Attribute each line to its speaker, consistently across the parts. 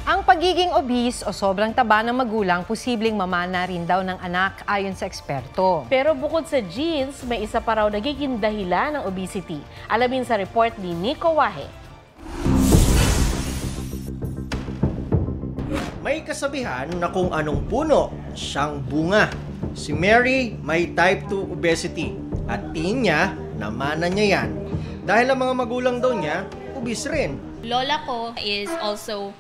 Speaker 1: Ang pagiging obese o sobrang taba ng magulang posibleng mamana rin daw ng anak ayon sa eksperto.
Speaker 2: Pero bukod sa genes, may isa pa raw nagiging dahilan ng obesity. Alamin sa report ni Nico Wahe.
Speaker 3: May kasabihan na kung anong puno, siyang bunga. Si Mary may type 2 obesity at tingin niya na mana niya yan. Dahil ang mga magulang daw niya, obese rin.
Speaker 4: Lola ko is also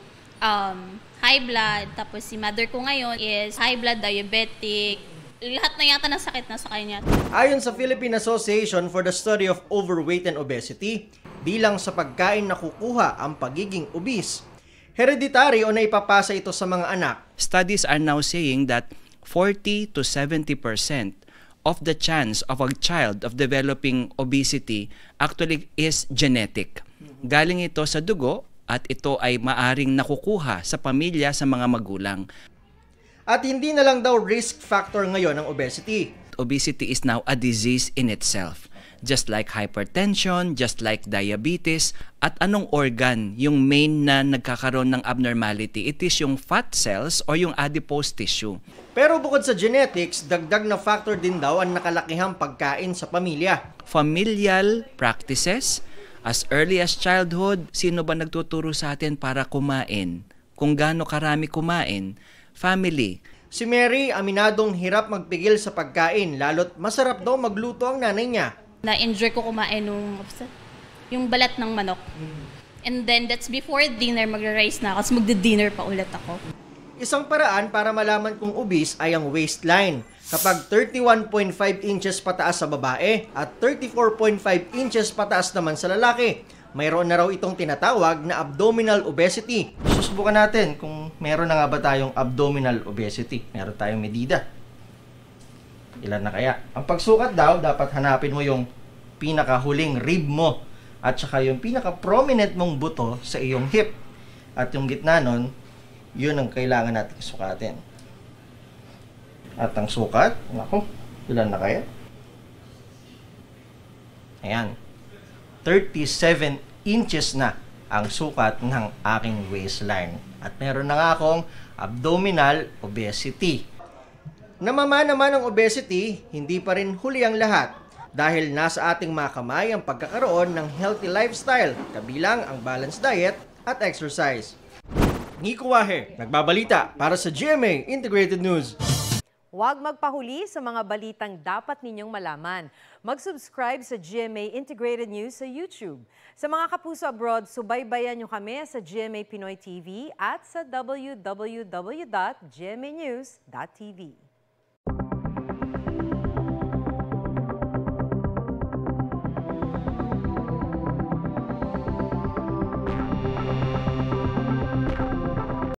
Speaker 4: high blood, tapos si mother ko ngayon is high blood, diabetic, lahat na yata ng sakit na sa kanya.
Speaker 3: Ayon sa Philippine Association for the Study of Overweight and Obesity, bilang sa pagkain nakukuha ang pagiging obese. Hereditary o naipapasa ito sa mga anak.
Speaker 5: Studies are now saying that 40 to 70% of the chance of a child of developing obesity actually is genetic. Galing ito sa dugo at ito ay maaring nakukuha sa pamilya sa mga magulang.
Speaker 3: At hindi na lang daw risk factor ngayon ang obesity.
Speaker 5: Obesity is now a disease in itself. Just like hypertension, just like diabetes, at anong organ yung main na nagkakaroon ng abnormality? It is yung fat cells or yung adipose tissue.
Speaker 3: Pero bukod sa genetics, dagdag na factor din daw ang nakalakihang pagkain sa pamilya.
Speaker 5: Familial practices, as early as childhood, sino ba nagtuturo sa atin para kumain? Kung gaano karami kumain? Family.
Speaker 3: Si Mary, aminadong hirap magpigil sa pagkain, lalo't masarap daw magluto ang nanay niya.
Speaker 4: Na-enjoy ko kumain yung balat ng manok. And then that's before dinner, magra-rice na ako, tapos magdi-dinner pa ulit ako.
Speaker 3: Isang paraan para malaman kung obese ay ang waistline. Kapag 31.5 inches pataas sa babae at 34.5 inches pataas naman sa lalaki, mayroon na raw itong tinatawag na abdominal obesity. Susubukan natin kung meron na nga ba tayong abdominal obesity. Meron tayong medida. Ilan na kaya? Ang pagsukat daw, dapat hanapin mo yung pinakahuling rib mo at saka yung pinaka-prominent mong buto sa iyong hip. At yung gitna nun, yun ang kailangan natin sukatin. At ang sukat, naku, ilan na kaya? Ayan. 37 inches na ang sukat ng aking waistline. At meron na nga akong abdominal obesity. Namama naman ang obesity, hindi pa rin huli ang lahat. Dahil nasa ating mga kamay ang pagkakaroon ng healthy lifestyle, kabilang ang balanced diet at exercise. Nico Wahe, nagbabalita para sa GMA Integrated News.
Speaker 1: Huwag magpahuli sa mga balitang dapat ninyong malaman. Mag-subscribe sa GMA Integrated News sa YouTube. Sa mga kapuso abroad, subaybayan nyo kami sa GMA Pinoy TV at sa www.gmanews.tv.